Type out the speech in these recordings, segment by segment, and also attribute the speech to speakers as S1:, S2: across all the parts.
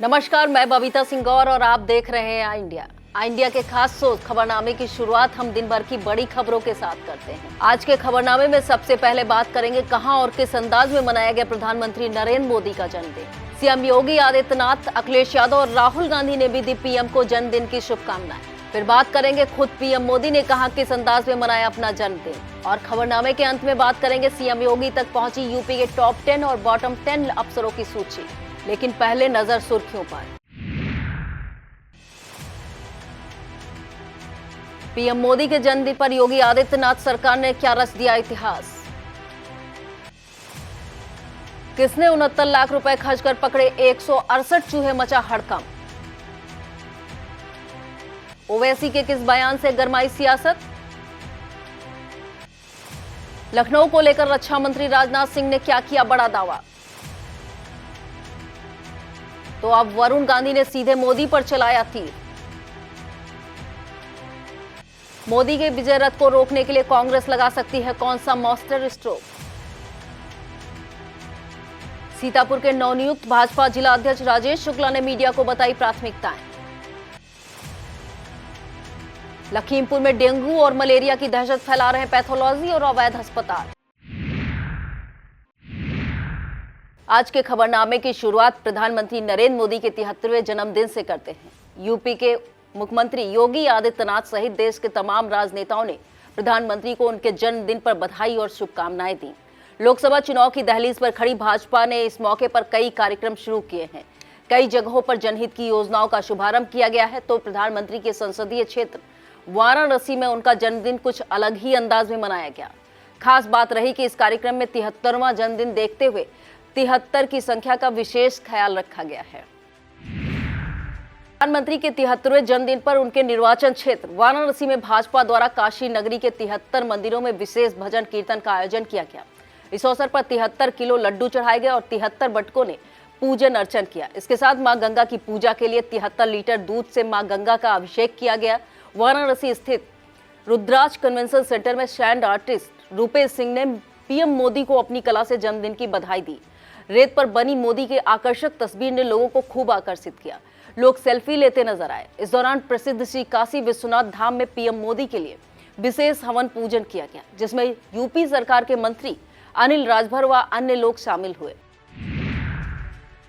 S1: नमस्कार, मैं बबीता सिंह गौर और आप देख रहे हैं इंडिया के खास सोच खबरनामे की शुरुआत हम दिन भर की बड़ी खबरों के साथ करते हैं। आज के खबरनामे में सबसे पहले बात करेंगे कहां और किस अंदाज में मनाया गया प्रधानमंत्री नरेंद्र मोदी का जन्मदिन। सीएम योगी आदित्यनाथ, अखिलेश यादव और राहुल गांधी ने भी दी पीएम को जन्मदिन की शुभकामनाएं। फिर बात करेंगे खुद पीएम मोदी ने कहा किस अंदाज में मनाया अपना जन्मदिन। और खबरनामे के अंत में बात करेंगे सीएम योगी तक पहुंची यूपी के टॉप 10 और बॉटम 10 अफसरों की सूची। लेकिन पहले नजर सुर्खियों पर। पीएम मोदी के जन्मदिन पर योगी आदित्यनाथ सरकार ने क्या रच दिया इतिहास। किसने 69 लाख रुपए खर्च कर पकड़े 168 चूहे, मचा हड़कंप। ओवैसी के किस बयान से गरमाई सियासत। लखनऊ को लेकर रक्षा मंत्री राजनाथ सिंह ने क्या किया बड़ा दावा। तो अब वरुण गांधी ने सीधे मोदी पर चलाया तीर। मोदी के विजय रथ को रोकने के लिए कांग्रेस लगा सकती है कौन सा मास्टर स्ट्रोक। सीतापुर के नवनियुक्त भाजपा जिला अध्यक्ष राजेश शुक्ला ने मीडिया को बताई प्राथमिकताएं। लखीमपुर में डेंगू और मलेरिया की दहशत फैला रहे पैथोलॉजी और अवैध अस्पताल। आज के खबरनामे की शुरुआत प्रधानमंत्री नरेंद्र मोदी के 73वें जन्मदिन से करते हैं। यूपी के मुख्यमंत्री योगी आदित्यनाथ सहित देश के तमाम राजनेताओं ने प्रधानमंत्री को उनके जन्मदिन पर बधाई और शुभकामनाएं दी। लोकसभा चुनाव की दहलीज पर खड़ी भाजपा ने इस मौके पर कई कार्यक्रम शुरू किए हैं। कई जगहों पर जनहित की योजनाओं का शुभारंभ किया गया है। तो प्रधानमंत्री के संसदीय क्षेत्र वाराणसी में उनका जन्मदिन कुछ अलग ही अंदाज में मनाया गया। खास बात रही कि इस कार्यक्रम में 73वां जन्मदिन देखते हुए 73 की संख्या का विशेष ख्याल रखा गया है। प्रधानमंत्री के 73वें जन्मदिन पर उनके निर्वाचन क्षेत्र वाराणसी में भाजपा द्वारा काशी नगरी के 73 मंदिरों में विशेष भजन कीर्तन का आयोजन किया गया। इस अवसर पर 73 किलो लड्डू चढ़ाए गए और 73 बटकों ने पूजन अर्चन किया। इसके साथ मां गंगा की पूजा के लिए 73 लीटर दूध से मां गंगा का अभिषेक किया गया। वाराणसी स्थित रुद्राज कन्वेंशन सेंटर में सैंड आर्टिस्ट रूपेश सिंह ने पीएम मोदी को अपनी कला से जन्मदिन की बधाई दी। रेत पर बनी मोदी के आकर्षक तस्वीर ने लोगों को खूब आकर्षित किया। लोग सेल्फी लेते नजर आए। इस दौरान प्रसिद्ध श्री काशी विश्वनाथ धाम में पीएम मोदी के लिए विशेष हवन पूजन किया गया, जिसमें यूपी सरकार के मंत्री अनिल राजभर व अन्य लोग शामिल हुए।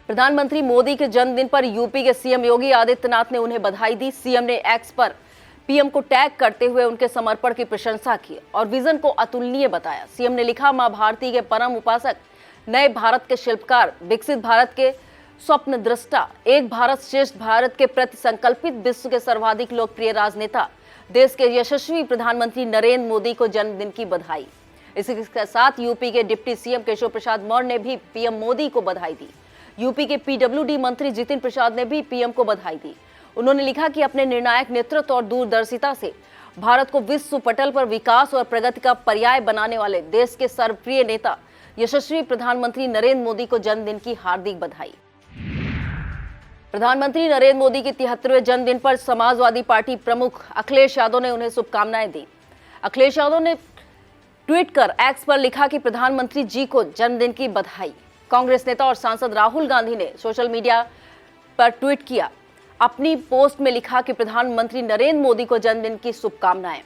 S1: प्रधानमंत्री मोदी के जन्मदिन पर यूपी के सीएम योगी आदित्यनाथ ने उन्हें बधाई दी। सीएम ने एक्स पर पीएम को टैग करते हुए उनके समर्पण की प्रशंसा की और विजन को अतुलनीय बताया। सीएम ने लिखा, मां भारती के परम उपासक, नए भारत के शिल्पकार, विकसित भारत के स्वप्न दृष्टा, एक भारत श्रेष्ठ भारत के प्रति संकल्पित, विश्व के सर्वाधिक लोकप्रिय राजनेता, देश के यशस्वी प्रधानमंत्री नरेंद्र मोदी को जन्मदिन की बधाई। इसी के साथ यूपी के डिप्टी सीएम केशव प्रसाद मौर्य ने भी पीएम मोदी को बधाई दी। यूपी के पीडब्ल्यूडी मंत्री जितिन प्रसाद ने भी पीएम को बधाई दी। उन्होंने लिखा कि अपने निर्णायक नेतृत्व और दूरदर्शिता से भारत को विश्व पटल पर विकास और प्रगति का पर्याय बनाने वाले देश के सर्वप्रिय नेता यशस्वी प्रधानमंत्री नरेंद्र मोदी को जन्मदिन की हार्दिक बधाई। प्रधानमंत्री नरेंद्र मोदी के 73वें जन्मदिन पर समाजवादी पार्टी प्रमुख अखिलेश यादव ने उन्हें शुभकामनाएं दी। अखिलेश यादव ने ट्वीट कर एक्स पर लिखा कि प्रधानमंत्री जी को जन्मदिन की बधाई। कांग्रेस नेता और सांसद राहुल गांधी ने सोशल मीडिया पर ट्वीट किया। अपनी पोस्ट में लिखा कि प्रधानमंत्री नरेंद्र मोदी को जन्मदिन की शुभकामनाएं।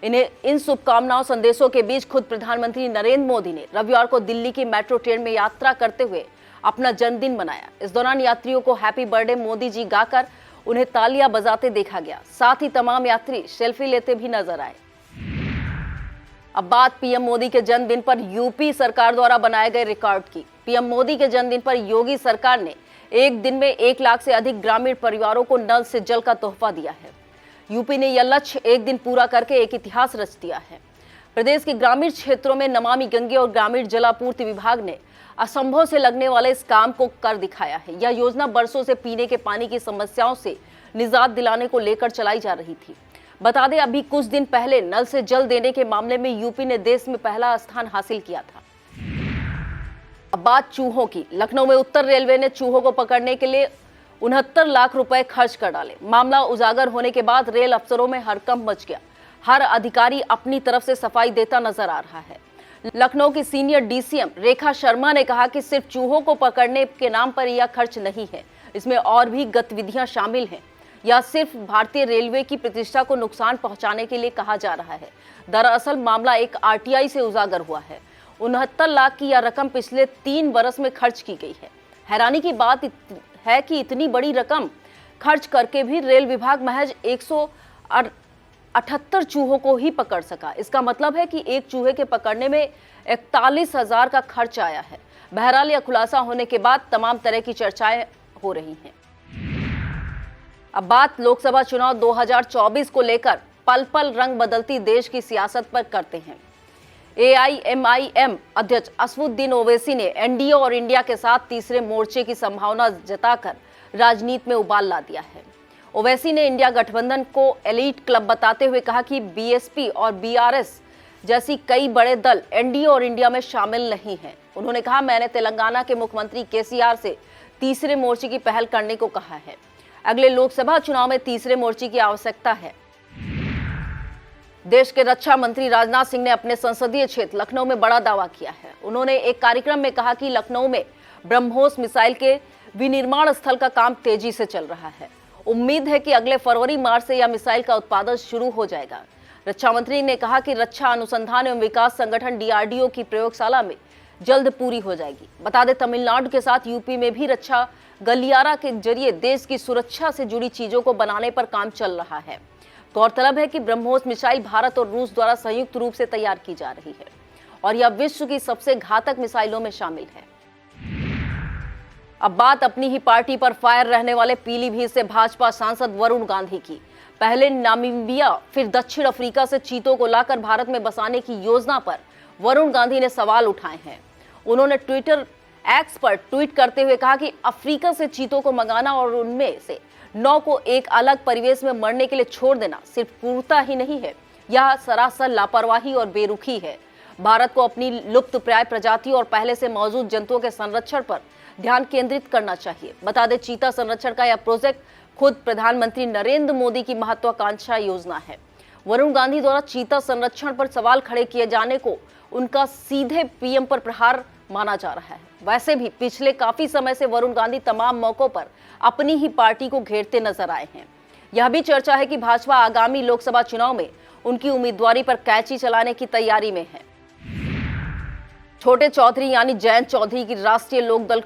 S1: इन शुभकामनाओं संदेशों के बीच खुद प्रधानमंत्री नरेंद्र मोदी ने रविवार को दिल्ली की मेट्रो ट्रेन में यात्रा करते हुए अपना जन्मदिन मनाया। इस दौरान यात्रियों को हैप्पी बर्थडे मोदी जी गाकर उन्हें तालियां बजाते देखा गया। साथ ही तमाम यात्री सेल्फी लेते भी नजर आए। अब बात पीएम मोदी के जन्मदिन पर यूपी सरकार द्वारा बनाए गए रिकॉर्ड की। पीएम मोदी के जन्मदिन पर योगी सरकार ने एक दिन में 1 लाख से अधिक ग्रामीण परिवारों को नल से जल का तोहफा दिया है। यूपी ने यह लक्ष्य एक दिन पूरा करके एक इतिहास रच दिया है। प्रदेश के ग्रामीण क्षेत्रों में नमामि गंगे और ग्रामीण जलापूर्ति विभाग ने असंभव से लगने वाले इस काम को कर दिखाया है। यह योजना बरसों से पीने के पानी की समस्याओं से निजात दिलाने को लेकर चलाई जा रही थी। बता दें, अभी कुछ दिन पहले नल से जल देने के मामले में यूपी ने देश में पहला स्थान हासिल किया था। अब बात चूहों की। लखनऊ में उत्तर रेलवे ने चूहों को पकड़ने के लिए 69 लाख रुपए खर्च कर डाले। मामला उजागर होने के बाद रेल अफसरों में हड़कंप मच गया। हर अधिकारी अपनी तरफ से सफाई देता नजर आ रहा है। लखनऊ की सीनियर डीसीएम रेखा शर्मा ने कहा कि सिर्फ चूहों को पकड़ने के नाम पर यह खर्च नहीं है, इसमें और भी गतिविधियां शामिल हैं। यह सिर्फ भारतीय रेलवे की प्रतिष्ठा को नुकसान पहुंचाने के लिए कहा जा रहा है। दरअसल मामला एक आरटीआई से उजागर हुआ है। 69 लाख की यह रकम पिछले 3 बरस में खर्च की गई है। हैरानी की बात है कि इतनी बड़ी रकम खर्च करके भी रेल विभाग महज 178 चूहों को ही पकड़ सका। इसका मतलब है कि एक चूहे के पकड़ने में 41,000 का खर्च आया है। बहरहाल यह खुलासा होने के बाद तमाम तरह की चर्चाएं हो रही हैं। अब बात लोकसभा चुनाव 2024 को लेकर पल पल रंग बदलती देश की सियासत पर करते हैं। AIMIM अध्यक्ष असदुद्दीन ओवैसी ने एनडीए और इंडिया के साथ तीसरे मोर्चे की संभावना जताकर राजनीति में उबाल ला दिया है। ओवैसी ने इंडिया गठबंधन को एलीट क्लब बताते हुए कहा कि बीएसपी और बीआरएस जैसी कई बड़े दल एनडीए और इंडिया में शामिल नहीं हैं। उन्होंने कहा, मैंने तेलंगाना के मुख्यमंत्री केसीआर से तीसरे मोर्चे की पहल करने को कहा है। अगले लोकसभा चुनाव में तीसरे मोर्चे की आवश्यकता है। देश के रक्षा मंत्री राजनाथ सिंह ने अपने संसदीय क्षेत्र लखनऊ में बड़ा दावा किया है। उन्होंने एक कार्यक्रम में कहा कि लखनऊ में ब्रह्मोस मिसाइल के विनिर्माण स्थल का काम तेजी से चल रहा है। उम्मीद है कि अगले फरवरी मार्च से यह मिसाइल का उत्पादन शुरू हो जाएगा। रक्षा मंत्री ने कहा कि रक्षा अनुसंधान एवं विकास संगठन डीआरडीओ की प्रयोगशाला में जल्द पूरी हो जाएगी। बता दें, तमिलनाडु के साथ यूपी में भी रक्षा गलियारा के जरिए देश की सुरक्षा से जुड़ी चीजों को बनाने पर काम चल रहा है। गौरतलब है कि ब्रह्मोस मिसाइल भारत और रूस द्वारा संयुक्त रूप से तैयार की जा रही है और यह विश्व की सबसे घातक मिसाइलों में शामिल है। अब बात अपनी ही पार्टी पर फायर रहने वाले पीलीभीत से भाजपा सांसद वरुण गांधी की। पहले नामीबिया फिर दक्षिण अफ्रीका से चीतों को लाकर भारत में बसाने की योजना पर वरुण गांधी ने सवाल उठाए हैं। उन्होंने ट्विटर एक्स पर ट्वीट करते हुए कहा कि अफ्रीका से चीतों को मंगाना और उनमें से 9 को एक अलग परिवेश में मरने के लिए छोड़ देना सिर्फ क्रूरता ही नहीं है, यह सरासर लापरवाही और बेरुखी है। भारत को अपनी लुप्तप्राय प्रजातियों और पहले से मौजूद जंतुओं के संरक्षण पर ध्यान केंद्रित करना चाहिए। बता दें, चीता संरक्षण का यह प्रोजेक्ट खुद प्रधानमंत्री नरेंद्र मोदी की महत्वाकांक्षा योजना है। वरुण गांधी द्वारा चीता संरक्षण पर सवाल खड़े किए जाने को उनका सीधे पीएम पर प्रहार माना जा रहा है। वैसे भी पिछले काफी समय से वरुण गांधी तमाम मौकों पर अपनी ही पार्टी को घेरते नजर आए हैं। यह भी चर्चा है कि भाजपा आगामी लोकसभा चुनाव में उनकी उम्मीदवारी पर कैंची चलाने की तैयारी में है। छोटे चौधरी यानी जयंत चौधरी की राष्ट्रीय लोकदल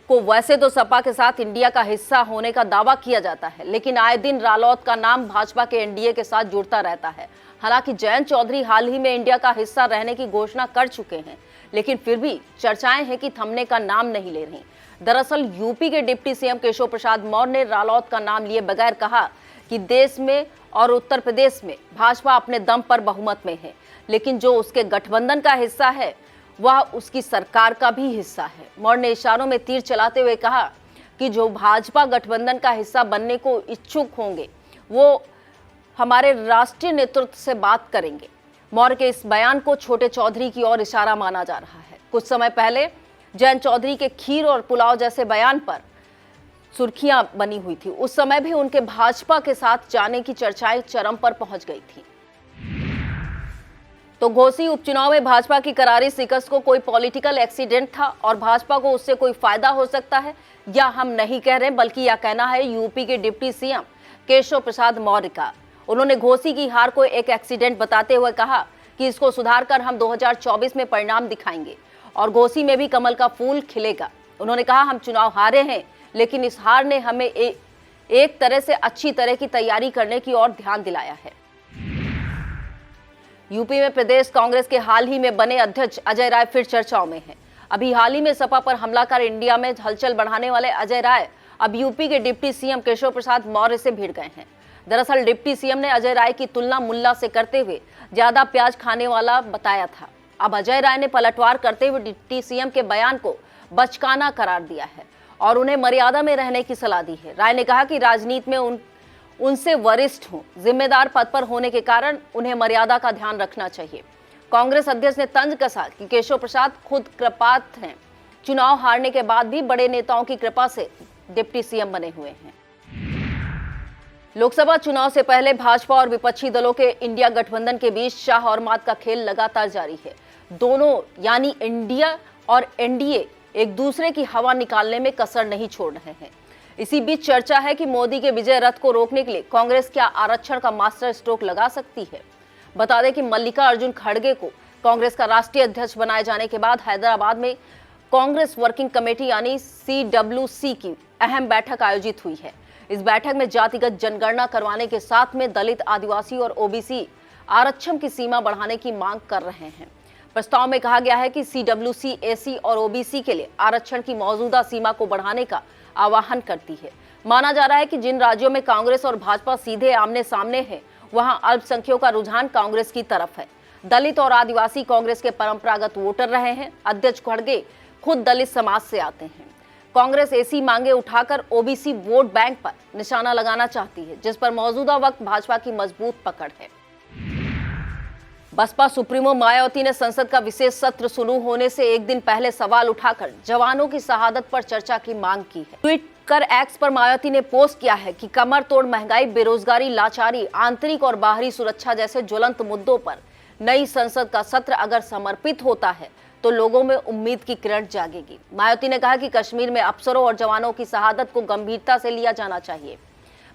S1: को वैसे तो सपा के साथ इंडिया का हिस्सा होने का दावा किया जाता है, लेकिन आए दिन रालोद का नाम भाजपा के एनडीए के साथ जुड़ता रहता है। हालांकि जयंत चौधरी हाल ही में इंडिया का हिस्सा रहने की घोषणा कर चुके हैं, लेकिन फिर भी चर्चाएं हैं कि थमने का नाम नहीं ले रही। दरअसल यूपी के डिप्टी सीएम केशव प्रसाद मौर्य ने रालोद का नाम लिए बगैर कहा कि देश में और उत्तर प्रदेश में भाजपा अपने दम पर बहुमत में है, लेकिन जो उसके गठबंधन का हिस्सा है वह उसकी सरकार का भी हिस्सा है। मौर्य ने इशारों में तीर चलाते हुए कहा कि जो भाजपा गठबंधन का हिस्सा बनने को इच्छुक होंगे वो हमारे राष्ट्रीय नेतृत्व से बात करेंगे। मौर्य के इस बयान को छोटे चौधरी की ओर इशारा माना जा रहा है। कुछ समय पहले जयंत चौधरी के खीर और पुलाव जैसे बयान पर सुर्खियां बनी हुई थी। उस समय भी उनके भाजपा के साथ जाने की चर्चाएं चरम पर पहुंच गई थी। तो घोसी उपचुनाव में भाजपा की करारी शिकस्त को कोई पॉलिटिकल एक्सीडेंट था और भाजपा को उससे कोई फायदा हो सकता है, या हम नहीं कह रहे, बल्कि यह कहना है यूपी के डिप्टी सीएम केशव प्रसाद मौर्य का। उन्होंने घोसी की हार को एक एक्सीडेंट बताते हुए कहा कि इसको सुधार कर हम 2024 में परिणाम दिखाएंगे और घोसी में भी कमल का फूल खिलेगा। उन्होंने कहा, हम चुनाव हारे हैं, लेकिन इस हार ने हमें एक तरह से अच्छी तरह की तैयारी करने की ओर ध्यान दिलाया है। यूपी में प्रदेश कांग्रेस के हाल ही में बने अध्यक्ष अजय राय फिर चर्चाओं में हैं। अभी हाल ही में सपा पर हमला कर इंडिया में हलचल बढ़ाने वाले अजय राय अब यूपी के डिप्टी सीएम केशव प्रसाद मौर्य से भिड़ गए हैं। दरअसल डिप्टी सीएम ने अजय राय की तुलना मुल्ला से करते हुए ज्यादा प्याज खाने वाला बताया था। अब अजय राय ने पलटवार करते हुए डिप्टी सीएम के बयान को बचकाना करार दिया है और उन्हें मर्यादा में रहने की सलाह दी है। राय ने कहा कि राजनीति में उनसे वरिष्ठ हूं, जिम्मेदार पद पर होने के कारण उन्हें मर्यादा का ध्यान रखना चाहिए। कांग्रेस अध्यक्ष ने तंज कसा कि केशव प्रसाद खुद कृपात हैं, चुनाव हारने के बाद भी बड़े नेताओं की कृपा से डिप्टी सीएम बने हुए हैं। लोकसभा चुनाव से पहले भाजपा और विपक्षी दलों के इंडिया गठबंधन के बीच शाह और मात का खेल लगातार जारी है। दोनों यानी इंडिया और एनडीए एक दूसरे की हवा निकालने में कसर नहीं छोड़ रहे हैं। इसी बीच चर्चा है कि मोदी के विजय रथ को रोकने के लिए कांग्रेस क्या आरक्षण का मास्टर स्ट्रोक लगा सकती है। बता दें कि मल्लिकार्जुन खड़गे को कांग्रेस का राष्ट्रीय अध्यक्ष बनाए जाने के बाद हैदराबाद में कांग्रेस वर्किंग कमेटी यानी CWC की अहम बैठक आयोजित हुई है। इस बैठक में जातिगत जनगणना करवाने के साथ में दलित, आदिवासी और ओबीसी आरक्षण की सीमा बढ़ाने की मांग कर रहे हैं। प्रस्ताव में कहा गया है कि CWC एसी और ओबीसी के लिए आरक्षण की मौजूदा सीमा को बढ़ाने का आह्वान करती है। माना जा रहा है कि जिन राज्यों में कांग्रेस और भाजपा सीधे आमने सामने है, वहां अल्पसंख्यकों का रुझान कांग्रेस की तरफ है। दलित और आदिवासी कांग्रेस के परंपरागत वोटर रहे हैं। अध्यक्ष खड़गे खुद दलित समाज से आते हैं। कांग्रेस ऐसी मांगे उठाकर ओबीसी वोट बैंक पर निशाना लगाना चाहती है, जिस पर मौजूदा वक्त भाजपा की मजबूत पकड़ है। बसपा सुप्रीमो मायावती ने संसद का विशेष सत्र शुरू होने से एक दिन पहले सवाल उठाकर जवानों की शहादत पर चर्चा की मांग की है। ट्वीट कर एक्स पर मायावती ने पोस्ट किया है कि कमर तोड़ महंगाई, बेरोजगारी, लाचारी, आंतरिक और बाहरी सुरक्षा जैसे ज्वलंत मुद्दों पर नई संसद का सत्र अगर समर्पित होता है तो लोगों में उम्मीद की किरण जागेगी। मायावती ने कहा कि कश्मीर में अफसरों और जवानों की शहादत को गंभीरता से लिया जाना चाहिए।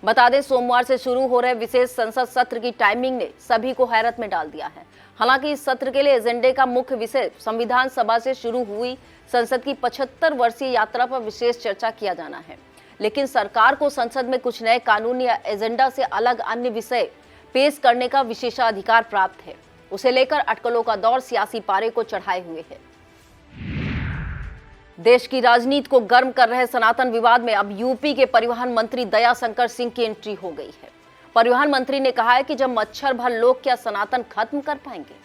S1: बता दें, सोमवार से शुरू हो रहे विशेष संसद सत्र की टाइमिंग ने सभी को हैरत में डाल दिया है। हालांकि इस सत्र के लिए एजेंडे का मुख्य विषय संविधान सभा से शुरू हुई संसद की 75 वर्षीय यात्रा पर विशेष चर्चा किया जाना है, लेकिन सरकार को संसद में कुछ नए कानून या एजेंडा से अलग अन्य विषय पेश करने का विशेषाधिकार प्राप्त है। उसे लेकर अटकलों का दौर सियासी पारे को चढ़ाए हुए है। देश की राजनीति को गर्म कर रहे सनातन विवाद में अब यूपी के परिवहन मंत्री दयाशंकर सिंह की एंट्री हो गई है। परिवहन मंत्री ने कहा है कि जब मच्छर भर लोग क्या सनातन खत्म कर पाएंगे?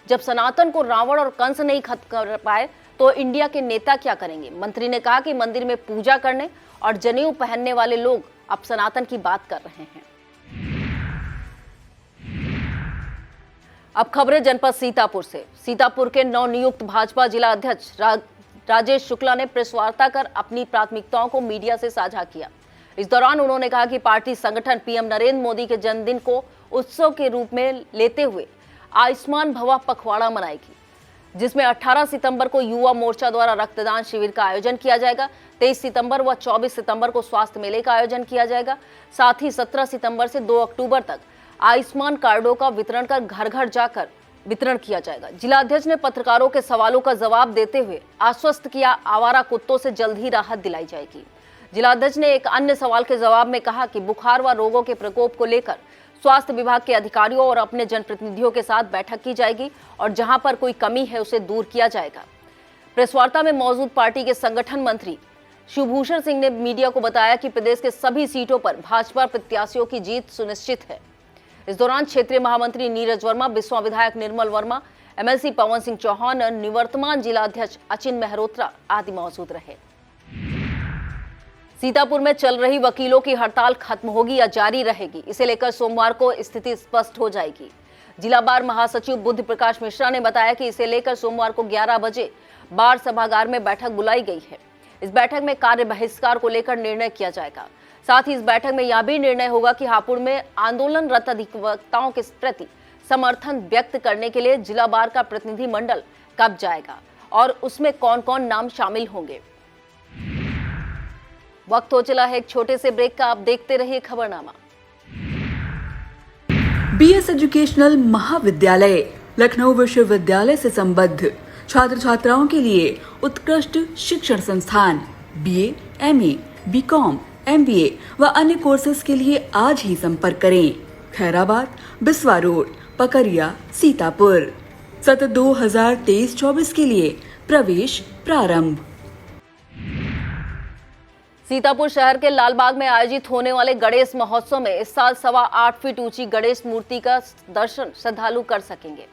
S1: जब सनातन को रावण और कंस नहीं खत्म कर पाए तो इंडिया के नेता क्या करेंगे? मंत्री ने कहा कि मंदिर में पूजा करने और जनेऊ पहनने वाले लोग अब सनातन की बात कर रहे हैं। अब खबरें जनपद सीतापुर से। सीतापुर के नवनियुक्त भाजपा जिला अध्यक्ष राजेश शुक्ला ने प्रेस वार्ता कर अपनी प्राथमिकताओं को मीडिया से साझा किया। इस दौरान उन्होंने कहा कि पार्टी संगठन पीएम नरेंद्र मोदी के जन्मदिन को उत्सव के रूप में लेते हुए आयुष्मान भवा पखवाड़ा मनाएगी, जिसमें 18 सितंबर को युवा मोर्चा द्वारा रक्तदान शिविर का आयोजन किया जाएगा। 23 सितंबर व 24 सितंबर को स्वास्थ्य मेले का आयोजन किया जाएगा। साथ ही 17 सितंबर से 2 अक्टूबर तक आयुष्मान कार्डों का वितरण कर घर घर जाकर वितरण किया जाएगा। जिला अध्यक्ष ने पत्रकारों के सवालों का जवाब देते हुए आश्वस्त किया, आवारा कुत्तों से जल्द ही राहत दिलाई जाएगी। जिला अध्यक्ष ने एक अन्य सवाल के जवाब में कहा कि बुखार व रोगों के प्रकोप को लेकर स्वास्थ्य विभाग के अधिकारियों और अपने जनप्रतिनिधियों के साथ बैठक की जाएगी और जहां पर कोई कमी है उसे दूर किया जाएगा। प्रेस वार्ता में मौजूद पार्टी के संगठन मंत्री शिवभूषण सिंह ने मीडिया को बताया कि प्रदेश के सभी सीटों पर भाजपा प्रत्याशियों की जीत सुनिश्चित है। इस दौरान क्षेत्रीय महामंत्री नीरज वर्मा, बिस्वा विधायक निर्मल वर्मा, MLC पवन सिंह चौहान, निवर्तमान जिला अध्यक्ष अचिन मेहरोत्रा आदि मौजूद रहे। सीतापुर में चल रही वकीलों की हड़ताल खत्म होगी या जारी रहेगी, इसे लेकर सोमवार को स्थिति स्पष्ट हो जाएगी। जिला बार महासचिव बुद्ध प्रकाश मिश्रा ने बताया कि इसे लेकर सोमवार को 11 बजे बार सभागार में बैठक बुलाई गई है। इस बैठक में कार्य बहिष्कार को लेकर निर्णय किया जाएगा। साथ ही इस बैठक में यह भी निर्णय होगा कि हापुड़ में आंदोलनरत अधिवक्ताओं के प्रति समर्थन व्यक्त करने के लिए जिला बार का प्रतिनिधि मंडल कब जाएगा और उसमें कौन कौन नाम शामिल होंगे। वक्त हो चला है एक छोटे से ब्रेक का, आप देखते रहिए खबरनामा।
S2: BS एजुकेशनल महाविद्यालय लखनऊ विश्वविद्यालय से संबद्ध छात्र छात्राओं के लिए उत्कृष्ट शिक्षण संस्थान BA, MA, BCom, MBA व अन्य कोर्सेज के लिए आज ही संपर्क करें। खैराबाद, बिस्वा रोड, पकरिया, सीतापुर। सत्र 2023-24 के लिए प्रवेश प्रारंभ।
S1: सीतापुर शहर के लालबाग में आयोजित होने वाले गणेश महोत्सव में इस साल 8.25 फीट ऊंची गणेश मूर्ति का दर्शन श्रद्धालु कर सकेंगे।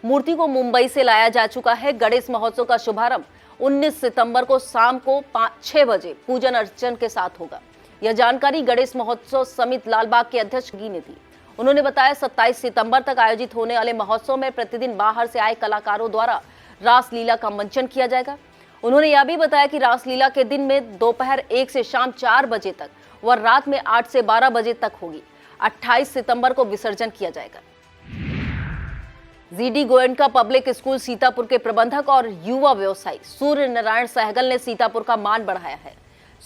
S1: मूर्ति को मुंबई से लाया जा चुका है। गणेश महोत्सव का शुभारंभ 19 सितंबर को शाम को 6 बजे पूजन अर्चन के साथ होगा। यह जानकारी गणेश महोत्सव समिति लालबाग के अध्यक्ष गी ने दी। उन्होंने बताया 27 सितंबर तक आयोजित होने वाले महोत्सव में प्रतिदिन बाहर से आए कलाकारों द्वारा रासलीला का मंचन किया जाएगा। उन्होंने यह भी बताया कि रासलीला के दिन में दोपहर 1 से शाम 4 बजे तक व रात में 8 से 12 बजे तक होगी। 28 सितंबर को विसर्जन किया जाएगा। GD Goenka public school Sitapur के प्रबंधक और युवा व्यवसायी सूर्य नारायण सहगल ने सीतापुर का मान बढ़ाया है।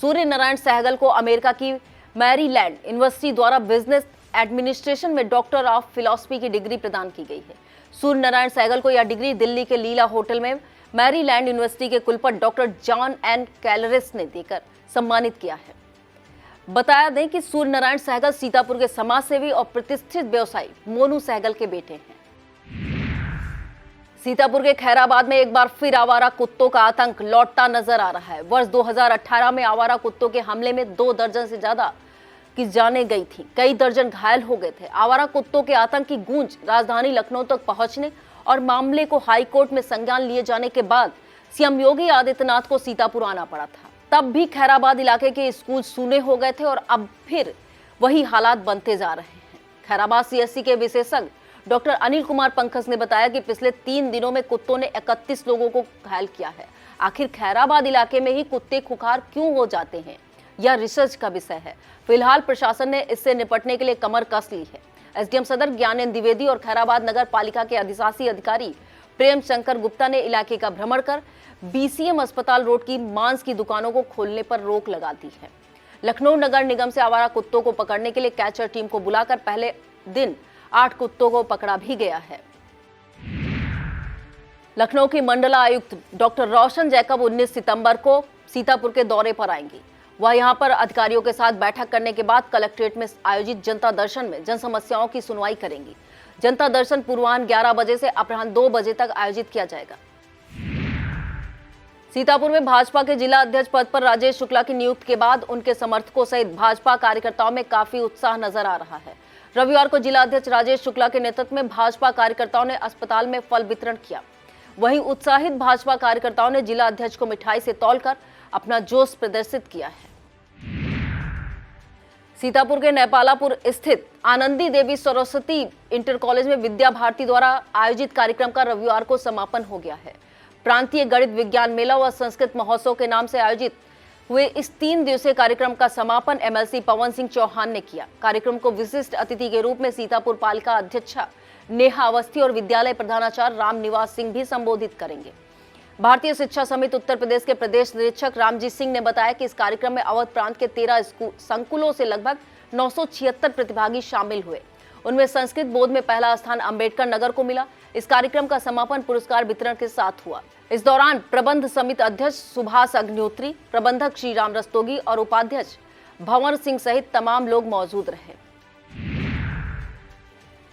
S1: सूर्य नारायण सहगल को अमेरिका की मैरीलैंड यूनिवर्सिटी द्वारा बिजनेस एडमिनिस्ट्रेशन में डॉक्टर ऑफ फिलॉसफी की डिग्री प्रदान की गई है। सूर्य नारायण सहगल को यह डिग्री दिल्ली के लीला होटल में मैरीलैंड यूनिवर्सिटी के कुलपति डॉक्टर जॉन एन कैलरिस ने देकर सम्मानित किया है। बताया दें कि सूर्य नारायण सहगल सीतापुर के समाजसेवी और प्रतिष्ठित व्यवसायी मोनू सहगल के बेटे हैं। सीतापुर के खैराबाद में एक बार फिर आवारा कुत्तों का आतंक लौटता नजर आ रहा है। वर्ष 2018 में आवारा कुत्तों के हमले में 2 दर्जन से ज्यादा की जानें गई थी, कई दर्जन घायल हो गए थे। आवारा कुत्तों के आतंक की गूंज राजधानी लखनऊ तक पहुंचने और मामले को हाईकोर्ट में संज्ञान लिए जाने के बाद सीएम योगी आदित्यनाथ को सीतापुर आना पड़ा था। तब भी खैराबाद इलाके के स्कूल सूने हो गए थे और अब फिर वही हालात बनते जा रहे हैं। खैराबाद सीएससी के विशेषज्ञ डॉक्टर अनिल कुमार पंकज ने बताया कि पिछले 3 दिनों में कुत्तों ने 31 लोगों को घायल किया है। आखिर खैराबाद इलाके में ही कुत्ते खुखार क्यों हो जाते हैं, यह रिसर्च का विषय है। फिलहाल प्रशासन ने इससे निपटने के लिए कमर कस ली है। एसडीएम सदर ज्ञानेंद्र द्विवेदी और खैराबाद नगर पालिका के अधिशासी अधिकारी प्रेम शंकर गुप्ता ने इलाके का भ्रमण कर बीसीएम अस्पताल रोड की मांस की दुकानों को खोलने पर रोक लगा दी है। लखनऊ नगर निगम से आवारा कुत्तों को पकड़ने के लिए कैचर टीम को बुलाकर पहले दिन 8 कुत्तों को पकड़ा भी गया है। लखनऊ की मंडला आयुक्त डॉक्टर रोशन जैकब 19 सितंबर को सीतापुर के दौरे पर आएंगी। वह यहां पर अधिकारियों के साथ बैठक करने के बाद कलेक्ट्रेट में आयोजित जनता दर्शन में जन समस्याओं की सुनवाई करेंगी। जनता दर्शन पूर्वाह्न 11 बजे से अपराह्न 2 बजे तक आयोजित किया जाएगा। सीतापुर में भाजपा के जिला अध्यक्ष पद पर राजेश शुक्ला की नियुक्ति के बाद उनके समर्थकों सहित भाजपा कार्यकर्ताओं में काफी उत्साह नजर आ रहा है। रविवार को जिला अध्यक्ष राजेश शुक्ला के नेतृत्व में भाजपा कार्यकर्ताओं ने अस्पताल में फल वितरण किया। वहीं उत्साहित भाजपा कार्यकर्ताओं ने जिला अध्यक्ष को मिठाई से तौलकर अपना जोश प्रदर्शित किया है। सीतापुर के नेपालापुर स्थित आनंदी देवी सरस्वती इंटर कॉलेज में विद्या भारती द्वारा आयोजित कार्यक्रम का रविवार को समापन हो गया है। प्रांतीय गणित विज्ञान मेला व संस्कृत महोत्सव के नाम से आयोजित हुए इस 3 दिवसीय कार्यक्रम का समापन एमएलसी पवन सिंह चौहान ने किया। कार्यक्रम को विशिष्ट अतिथि के रूप में सीतापुर पालिका अध्यक्षा नेहा अवस्थी और विद्यालय प्रधानाचार्य राम निवास सिंह भी संबोधित करेंगे। भारतीय शिक्षा समिति उत्तर प्रदेश के प्रदेश निरीक्षक रामजीत सिंह ने बताया कि इस कार्यक्रम में अवध प्रांत के 13 संकुलों से लगभग 976 प्रतिभागी शामिल हुए। उनमें संस्कृत बोर्ड में पहला स्थान अंबेडकर नगर को मिला। इस कार्यक्रम का समापन पुरस्कार वितरण के साथ हुआ। इस दौरान प्रबंध समिति अध्यक्ष सुभाष अग्निहोत्री, प्रबंधक श्रीराम रस्तोगी और उपाध्यक्ष भंवर सिंह सहित तमाम लोग मौजूद रहे।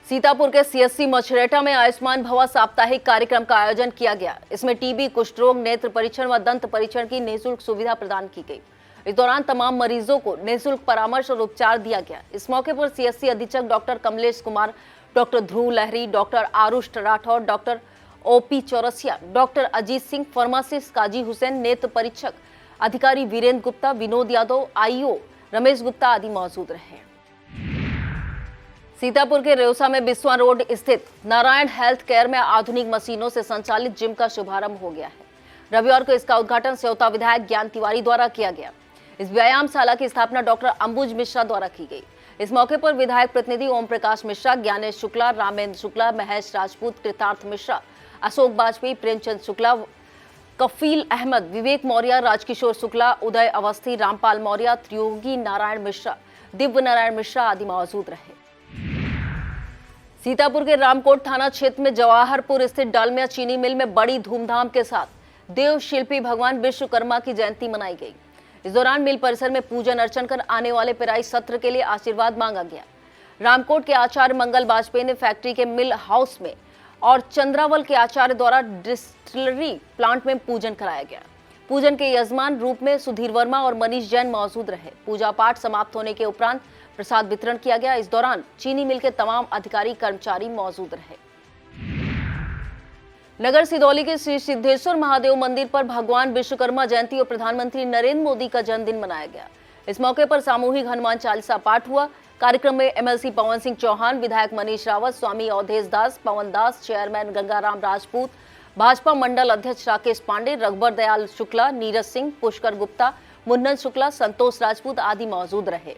S1: सीतापुर के सीएससी मछरेटा में आयुष्मान भवा साप्ताहिक कार्यक्रम का आयोजन किया गया। इसमें टीबी, कुष्ठ रोग, नेत्र परीक्षण व दंत परीक्षण की निःशुल्क सुविधा प्रदान की गई। इस दौरान तमाम मरीजों को निःशुल्क परामर्श और उपचार दिया गया। इस मौके पर सीएससी अधीक्षक doctor Kamlesh Kumar, doctor Dhruv Lahri, doctor Aarush Rathore, doctor OP Chaurasia, doctor Ajit Singh, pharmacist Kazi Hussain, नेत्र परीक्षक अधिकारी वीरेंद्र गुप्ता, विनोद यादव, आईओ रमेश गुप्ता आदि मौजूद रहे। सीतापुर के रेउसा में बिस्वा रोड स्थित नारायण हेल्थ केयर में आधुनिक मशीनों से संचालित जिम का शुभारंभ हो गया है। रविवार को इसका उद्घाटन सेवता विधायक ज्ञान तिवारी द्वारा किया गया। इस व्यायामशाला की स्थापना डॉक्टर अंबुज मिश्रा द्वारा की गई। इस मौके पर विधायक प्रतिनिधि ओम प्रकाश मिश्रा, ज्ञानेश शुक्ला, रामेंद्र शुक्ला, महेश राजपूत, कृतार्थ मिश्रा, अशोक वाजपेयी, प्रेमचंद शुक्ला, कफील अहमद, विवेक मौर्य, राजकिशोर शुक्ला, उदय अवस्थी, रामपाल मौर्य, त्रियोगी नारायण मिश्रा, दिव्य नारायण मिश्रा आदि मौजूद रहे। सीतापुर के रामकोट थाना क्षेत्र में जवाहरपुर स्थित डालमिया चीनी मिल में बड़ी धूमधाम के साथ देव शिल्पी भगवान विश्वकर्मा की जयंती मनाई गई। इस दौरान मिल परिसर में पूजन अर्चन कर आने वाले पेराई सत्र के लिए आशीर्वाद मांगा गया। रामकोट के आचार्य मंगल वाजपेयी ने फैक्ट्री के मिल हाउस में और चंद्रावल के आचार्य द्वारा डिस्टिलरी प्लांट में पूजन कराया गया। पूजन के यजमान रूप में सुधीर वर्मा और मनीष जैन मौजूद रहे। पूजा पाठ समाप्त होने के उपरांत प्रसाद वितरण किया गया। इस दौरान चीनी मिल के तमाम अधिकारी कर्मचारी मौजूद रहे। नगर सिदौली के श्री सिद्धेश्वर महादेव मंदिर पर भगवान विश्वकर्मा जयंती और प्रधानमंत्री नरेंद्र मोदी का जन्मदिन मनाया गया। इस मौके पर सामूहिक हनुमान चालीसा पाठ हुआ। कार्यक्रम में एमएलसी पवन सिंह चौहान, विधायक मनीष रावत, स्वामी अवधेश दास, पवन दास, चेयरमैन गंगाराम राजपूत, भाजपा मंडल अध्यक्ष राकेश पांडे, रघुबर दयाल शुक्ला, नीरज सिंह, पुष्कर गुप्ता, मुन्नन शुक्ला, संतोष राजपूत आदि मौजूद रहे।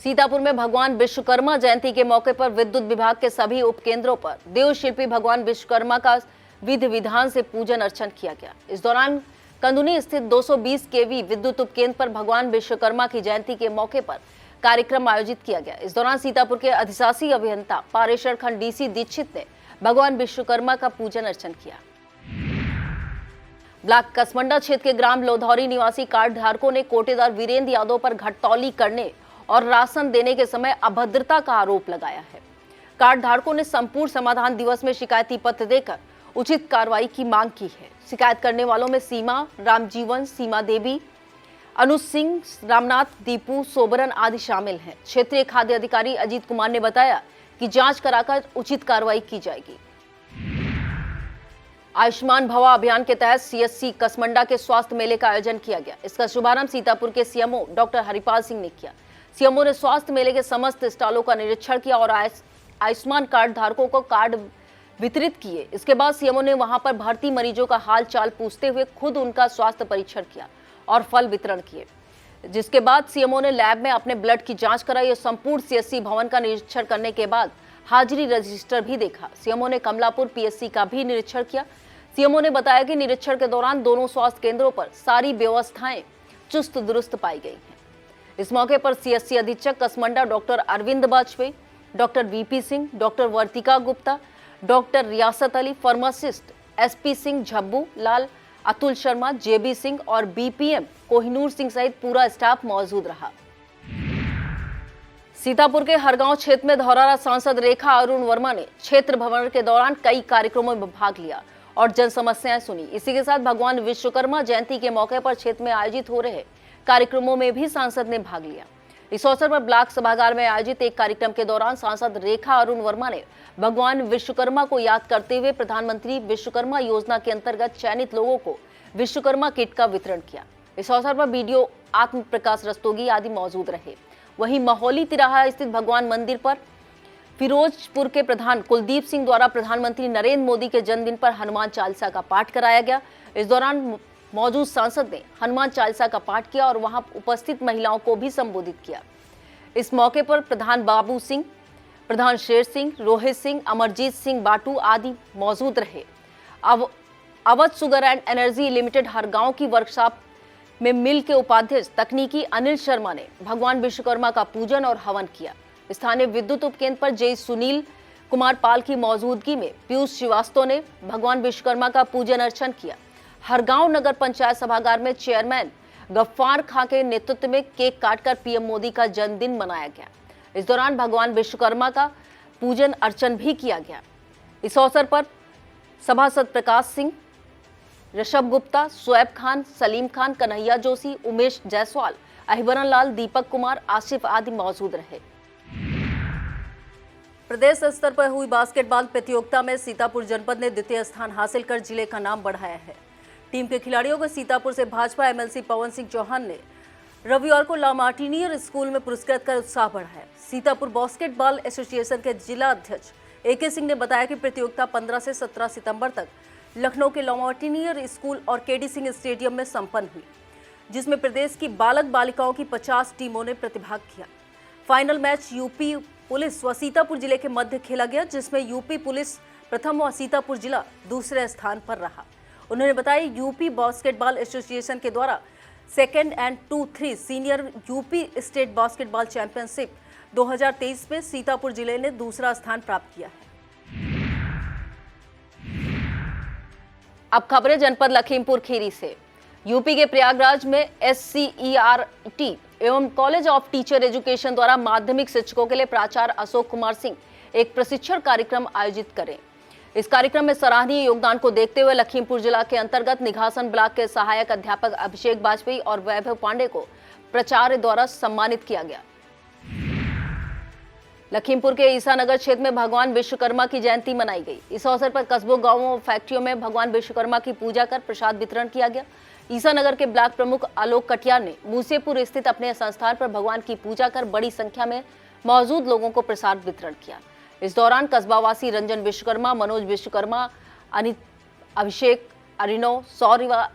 S1: सीतापुर में भगवान विश्वकर्मा जयंती के मौके पर विद्युत विभाग के सभी उपकेंद्रों पर देव शिल्पी भगवान विश्वकर्मा का विधि विधान से पूजन अर्चन किया गया। इस दौरान कंदुनी स्थित 220 केवी विद्युत उपकेंद्र पर भगवान विश्वकर्मा की जयंती के मौके पर कार्यक्रम आयोजित किया गया। इस दौरान सीतापुर के अधिशासी अभियंता पारेशर खंड डीसी दीक्षित ने भगवान विश्वकर्मा का पूजन अर्चन किया। ब्लॉक कसमंडा क्षेत्र के ग्राम लोधौरी निवासी कार्ड धारकों ने कोटेदार वीरेंद्र यादव पर घटतौली करने और राशन देने के समय अभद्रता का आरोप लगाया है। कार्ड धारकों ने संपूर्ण समाधान दिवस में शिकायती पत्र देकर उचित कार्रवाई की मांग की है। शिकायत करने वालों में सीमा, रामजीवन, सीमा देवी, अनुज सिंह, रामनाथ, दीपू, सोबरन आदि शामिल हैं। क्षेत्रीय खाद्य अधिकारी अजीत कुमार ने बताया कि जांच कराकर उचित कार्रवाई की जाएगी। आयुष्मान भवा अभियान के तहत सीएससी कसमंडा के स्वास्थ्य मेले का आयोजन किया गया। इसका शुभारंभ सीतापुर के सीएमओ डॉक्टर हरिपाल सिंह ने किया। सीएमओ ने स्वास्थ्य मेले के समस्त स्टॉलों का निरीक्षण किया और आयुष्मान कार्ड धारकों को कार्ड वितरित किए। इसके बाद सीएमओ ने वहां पर भर्ती मरीजों का हाल चाल पूछते हुए खुद उनका स्वास्थ्य परीक्षण किया और फल वितरण किए। जिसके बाद सीएमओ ने लैब में अपने ब्लड की जांच कराई और संपूर्ण सीएससी भवन का निरीक्षण करने के बाद हाजिरी रजिस्टर भी देखा। सीएमओ ने कमलापुर पीएससी का भी निरीक्षण किया। सीएमओ ने बताया कि निरीक्षण के दौरान दोनों स्वास्थ्य केंद्रों पर सारी व्यवस्थाएं चुस्त दुरुस्त पाई गई हैं। इस मौके पर सीएससी अधीक्षक Kasmanda doctor Arvind Vajpayee, doctor VP Singh, doctor Vartika Gupta, doctor Riyasat Ali, pharmacist SP Singh, Jhabbu Lal, Atul Sharma, JB Singh और बीपीएम कोहिनूर सिंह सहित पूरा स्टाफ मौजूद रहा। सीतापुर के हरगांव क्षेत्र में धौरारा सांसद रेखा अरुण वर्मा ने क्षेत्र भ्रमण के दौरान कई कार्यक्रमों में भाग लिया और जन समस्याएं सुनी। इसी के साथ भगवान विश्वकर्मा जयंती के मौके पर क्षेत्र में आयोजित हो रहे कार्यक्रमों में भी सांसद ने भाग लिया। इस अवसर पर ब्लॉक सभागार में आयोजित एक कार्यक्रम के दौरान सांसद रेखा अरुण वर्मा ने भगवान विश्वकर्मा को याद करते हुए प्रधानमंत्री विश्वकर्मा योजना के अंतर्गत चयनित लोगों को विश्वकर्मा किट का वितरण किया। इस अवसर पर बीडीओ आत्म प्रकाश रस्तोगी आदि मौजूद रहे। वहीं महोली तिराहा स्थित भगवान मंदिर पर फिरोजपुर के प्रधान कुलदीप सिंह द्वारा प्रधानमंत्री नरेंद्र मोदी के जन्मदिन पर हनुमान चालीसा का पाठ कराया गया। इस दौरान मौजूद सांसद ने हनुमान चालीसा का पाठ किया और वहां उपस्थित महिलाओं को भी संबोधित किया। इस मौके पर प्रधान बाबू सिंह, प्रधान शेर सिंह, रोहित सिंह, अमरजीत सिंह बाटू आदि मौजूद रहे। Awadh sugar and energy limited Hargaon की वर्कशॉप में मिल के उपाध्यक्ष तकनीकी अनिल शर्मा ने भगवान विश्वकर्मा का पूजन और हवन किया। स्थानीय विद्युत उपकेंद्र पर जय सुनील कुमार पाल की मौजूदगी में पीयूष श्रीवास्तव ने भगवान विश्वकर्मा का पूजन अर्चन किया। हरगांव नगर पंचायत सभागार में चेयरमैन गफ्फार खां के नेतृत्व में केक काटकर पीएम मोदी का जन्मदिन मनाया गया। इस दौरान भगवान विश्वकर्मा का पूजन अर्चन भी किया गया। इस अवसर पर सभासद प्रकाश सिंह, ऋषभ गुप्ता, शोएब खान, सलीम खान, कन्हैया जोशी, उमेश जायसवाल, अहिबरन लाल, दीपक कुमार, आसिफ आदि मौजूद रहे। प्रदेश स्तर पर हुई बास्केटबॉल प्रतियोगिता में सीतापुर जनपद ने द्वितीय स्थान हासिल कर जिले का नाम बढ़ाया है। टीम के खिलाड़ियों को सीतापुर से भाजपा एमएलसी पवन सिंह चौहान ने रविवार को लामार्टिनियर स्कूल में पुरस्कृत कर उत्साह बढ़ाया। सीतापुर बास्केटबॉल एसोसिएशन के जिला अध्यक्ष एके सिंह ने बताया कि प्रतियोगिता 15 से 17 सितंबर तक लखनऊ के लामार्टिनियर स्कूल और केडी सिंह स्टेडियम में संपन्न हुई, जिसमें प्रदेश की बालक बालिकाओं की 50 टीमों ने प्रतिभाग किया। फाइनल मैच यूपी पुलिस व सीतापुर जिले के मध्य खेला गया, जिसमें यूपी पुलिस प्रथम व सीतापुर जिला दूसरे स्थान पर रहा। उन्होंने बताया यूपी बास्केटबॉल एसोसिएशन के द्वारा 2nd and 2-3 senior UP state basketball championship 2023 में सीतापुर जिले ने दूसरा स्थान प्राप्त किया है। अब खबरें जनपद लखीमपुर खीरी से। यूपी के प्रयागराज में SCERT एवं कॉलेज ऑफ टीचर एजुकेशन द्वारा माध्यमिक शिक्षकों के लिए प्राचार्य अशोक कुमार सिंह एक प्रशिक्षण कार्यक्रम आयोजित करें। इस कार्यक्रम में सराहनीय योगदान को देखते हुए लखीमपुर जिला के अंतर्गत निघासन ब्लॉक के सहायक अध्यापक अभिषेक वाजपेयी और वैभव पांडे को प्राचार्य द्वारा सम्मानित किया गया। लखीमपुर के ईसानगर क्षेत्र में भगवान विश्वकर्मा की जयंती मनाई गई। इस अवसर पर कस्बों, गांवों और फैक्ट्रियों में भगवान विश्वकर्मा की पूजा कर प्रसाद वितरण किया गया। ईसानगर के ब्लॉक प्रमुख आलोक कटियार ने मूसेपुर स्थित अपने संस्थान पर भगवान की पूजा कर बड़ी संख्या में मौजूद लोगों को प्रसाद वितरण किया। इस दौरान कस्बावासी रंजन विश्वकर्मा, मनोज विश्वकर्मा, अनित, अभिषेक, अरिनो, सौर्य व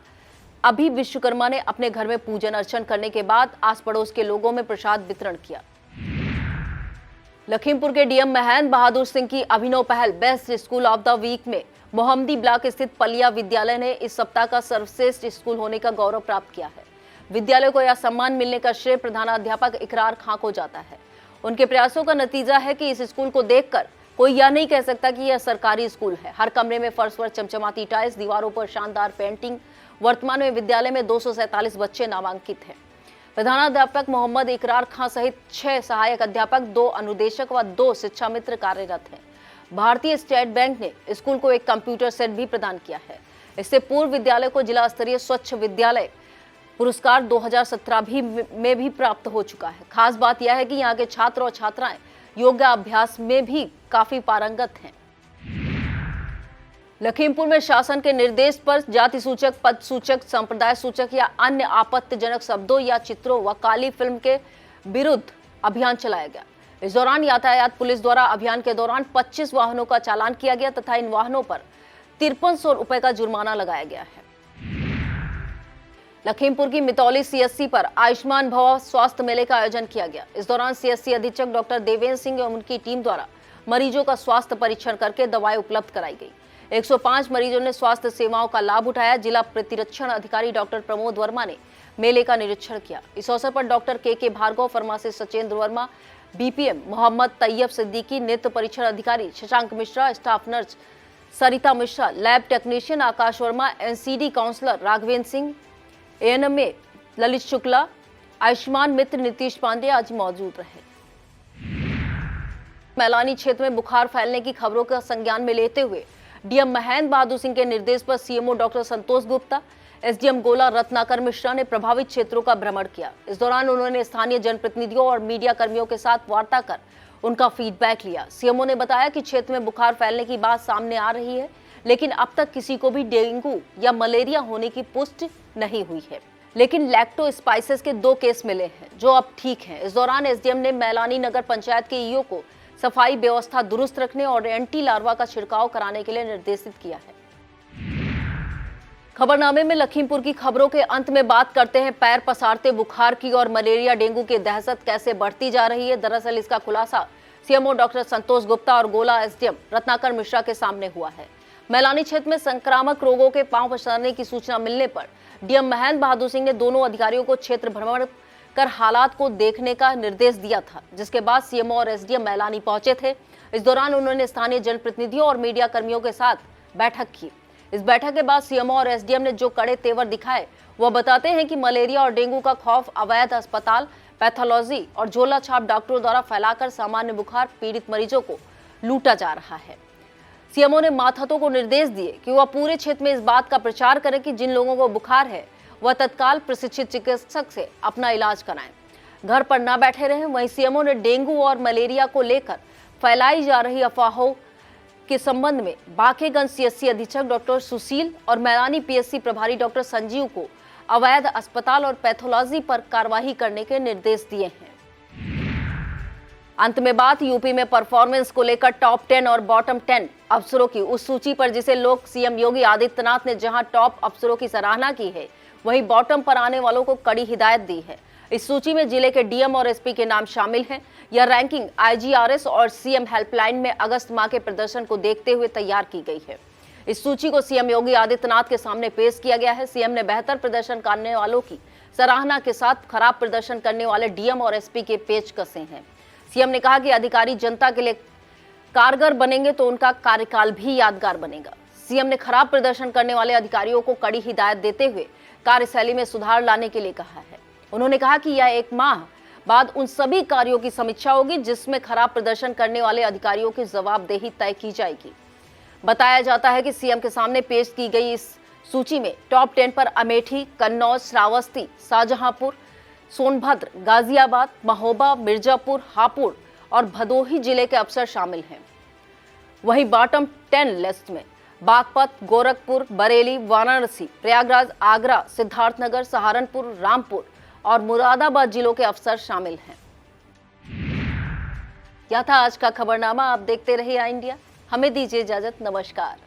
S1: अभी विश्वकर्मा ने अपने घर में पूजन अर्चन करने के बाद आस पड़ोस के लोगों में प्रसाद वितरण किया। लखीमपुर के डीएम महेंद्र बहादुर सिंह की अभिनव पहल best school of the week में मोहम्मदी ब्लॉक स्थित पलिया विद्यालय ने इस सप्ताह का सर्वश्रेष्ठ स्कूल होने का गौरव प्राप्त किया है। विद्यालय को यह सम्मान मिलने का श्रेय प्रधानाध्यापक इकरार खां को जाता है। उनके प्रयासों का नतीजा है कि इस स्कूल को देखकर कोई यह नहीं कह सकता कि यह सरकारी स्कूल है। हर कमरे में फर्श पर चमचमाती टाइल्स, दीवारों पर शानदार पेंटिंग। वर्तमान में विद्यालय में 247 बच्चे नामांकित हैं। प्रधानाध्यापक मोहम्मद इकरार खां सहित 6 सहायक अध्यापक, 2 अनुदेशक व 2 शिक्षा मित्र कार्यरत हैं। भारतीय स्टेट बैंक ने स्कूल को एक कंप्यूटर सेट भी प्रदान किया है। इससे पूर्व विद्यालय को जिला स्तरीय स्वच्छ विद्यालय पुरस्कार 2017 में भी प्राप्त हो चुका है। खास बात यह है कि यहाँ के छात्र और छात्राएं योगाभ्यास में भी काफी पारंगत हैं। लखीमपुर में शासन के निर्देश पर जाति सूचक, पद सूचक, संप्रदाय सूचक या अन्य आपत्तिजनक शब्दों या चित्रों व काली फिल्म के विरुद्ध अभियान चलाया गया। इस दौरान यातायात पुलिस द्वारा अभियान के दौरान 25 वाहनों का चालान किया गया तथा इन वाहनों पर 5300 रुपए का जुर्माना लगाया गया है। लखीमपुर की मितौली सीएससी पर आयुष्मान भव स्वास्थ्य मेले का आयोजन किया गया। इस दौरान सीएससी अधीक्षक डॉक्टर देवेंद्र सिंह एवं उनकी टीम द्वारा मरीजों का स्वास्थ्य परीक्षण करके दवाएं उपलब्ध कराई गई। 105 मरीजों ने स्वास्थ्य सेवाओं का लाभ उठाया। जिला प्रतिरक्षण अधिकारी डॉक्टर प्रमोद वर्मा ने मेले का निरीक्षण किया। इस अवसर पर डॉक्टर के भार्गव, फार्मासिस्ट सचेंद्र वर्मा, बीपीएम मोहम्मद तैयब सिद्दीकी, नेत्र परीक्षण अधिकारी शशांक मिश्रा, स्टाफ नर्स सरिता मिश्रा, लैब टेक्नीशियन आकाश वर्मा, एनसीडी काउंसलर राघवेंद्र सिंह, एएनएमए ललित शुक्ला, आयुष्मान मित्र नीतीश पांडे आज मौजूद रहे। मैलानी क्षेत्र में बुखार फैलने की खबरों का संज्ञान में लेते हुए डीएम महेंद्र बहादुर सिंह के निर्देश पर सीएमओ डॉक्टर संतोष गुप्ता, एसडीएम गोला रत्नाकर मिश्रा ने प्रभावित क्षेत्रों का भ्रमण किया। इस दौरान उन्होंने स्थानीय जनप्रतिनिधियों और मीडिया कर्मियों के साथ वार्ता कर उनका फीडबैक लिया। सीएमओ ने बताया कि क्षेत्र में बुखार फैलने की बात सामने आ रही है, लेकिन अब तक किसी को भी डेंगू या मलेरिया होने की पुष्टि नहीं हुई है। लेकिन लैक्टो स्पाइसेस के 2 केस मिले हैं जो अब ठीक हैं। इस दौरान एसडीएम ने मैलानी नगर पंचायत के ईओ को सफाई व्यवस्था दुरुस्त रखने और एंटी लार्वा का छिड़काव कराने के लिए निर्देशित किया है। खबरनामे में लखीमपुर की खबरों के अंत में बात करते हैं पैर पसारते बुखार की और मलेरिया डेंगू की दहशत कैसे बढ़ती जा रही है। दरअसल इसका खुलासा सीएमओ डॉक्टर संतोष गुप्ता और गोला एसडीएम रत्नाकर मिश्रा के सामने हुआ है। मैलानी क्षेत्र में संक्रामक रोगों के पांव पसारने की सूचना मिलने पर डीएम महेंद्र बहादुर सिंह ने दोनों अधिकारियों को क्षेत्र भ्रमण कर हालात को देखने का निर्देश दिया था, जिसके बाद सीएमओ और एसडीएम मैलानी पहुंचे थे। इस दौरान उन्होंने स्थानीय जनप्रतिनिधियों और मीडिया कर्मियों के साथ बैठक की। इस बैठक के बाद सीएमओ और एसडीएम ने जो कड़े तेवर दिखाए वह बताते हैं कि मलेरिया और डेंगू का खौफ अवैध अस्पताल, पैथोलॉजी और झोला छाप डॉक्टरों द्वारा फैलाकर सामान्य बुखार पीड़ित मरीजों को लूटा जा रहा है। सीएमओ ने मातहतों को निर्देश दिए कि वह पूरे क्षेत्र में इस बात का प्रचार करें कि जिन लोगों को बुखार है वह तत्काल प्रशिक्षित चिकित्सक से अपना इलाज कराएं, घर पर न बैठे रहें। वहीं सीएमओ ने डेंगू और मलेरिया को लेकर फैलाई जा रही अफवाहों के संबंध में बाकेगंज सीएससी अधीक्षक डॉक्टर सुशील और मैलानी पीएससी प्रभारी डॉक्टर संजीव को अवैध अस्पताल और पैथोलॉजी पर कार्रवाई करने के निर्देश दिए हैं। अंत में बात यूपी में परफॉर्मेंस को लेकर टॉप 10 और बॉटम 10 अफसरों की उस सूची पर जिसे लोग सीएम योगी आदित्यनाथ ने जहां टॉप अफसरों की सराहना की है, वहीं बॉटम पर आने वालों को कड़ी हिदायत दी है। इस सूची में जिले के डीएम और एसपी के नाम शामिल हैं। यह रैंकिंग आईजीआरएस और सीएम हेल्पलाइन में अगस्त माह के प्रदर्शन को देखते हुए तैयार की गई है। इस सूची को सीएम योगी आदित्यनाथ के सामने पेश किया गया है। सीएम ने बेहतर प्रदर्शन करने वालों की सराहना के साथ खराब प्रदर्शन करने वाले डीएम और एसपी के पेच कसे हैं। सीएम ने कहा कि अधिकारी जनता के लिए कारगर बनेंगे तो उनका कार्यकाल भी यादगार बनेगा। सीएम ने खराब प्रदर्शन करने वाले अधिकारियों को कड़ी हिदायत देते हुए कार्यशैली में सुधार लाने के लिए कहा है। उन्होंने कहा कि यह 1 माह बाद उन सभी कार्यों की समीक्षा होगी जिसमें खराब प्रदर्शन करने वाले अधिकारियों की जवाबदेही तय की जाएगी। बताया जाता है कि सीएम के सामने पेश की गई इस सूची में टॉप 10 पर अमेठी, कन्नौज, श्रावस्ती, शाहजहांपुर, सोनभद्र, गाजियाबाद, महोबा, मिर्जापुर, हापुड़ और भदोही जिले के अफसर शामिल हैं। वहीं बॉटम 10 लिस्ट में बागपत, गोरखपुर, बरेली, वाराणसी, प्रयागराज, आगरा, सिद्धार्थनगर, सहारनपुर, रामपुर और मुरादाबाद जिलों के अफसर शामिल हैं। यह था आज का खबरनामा। आप देखते रहिए इंडिया। हमें दीजिए इजाजत। नमस्कार।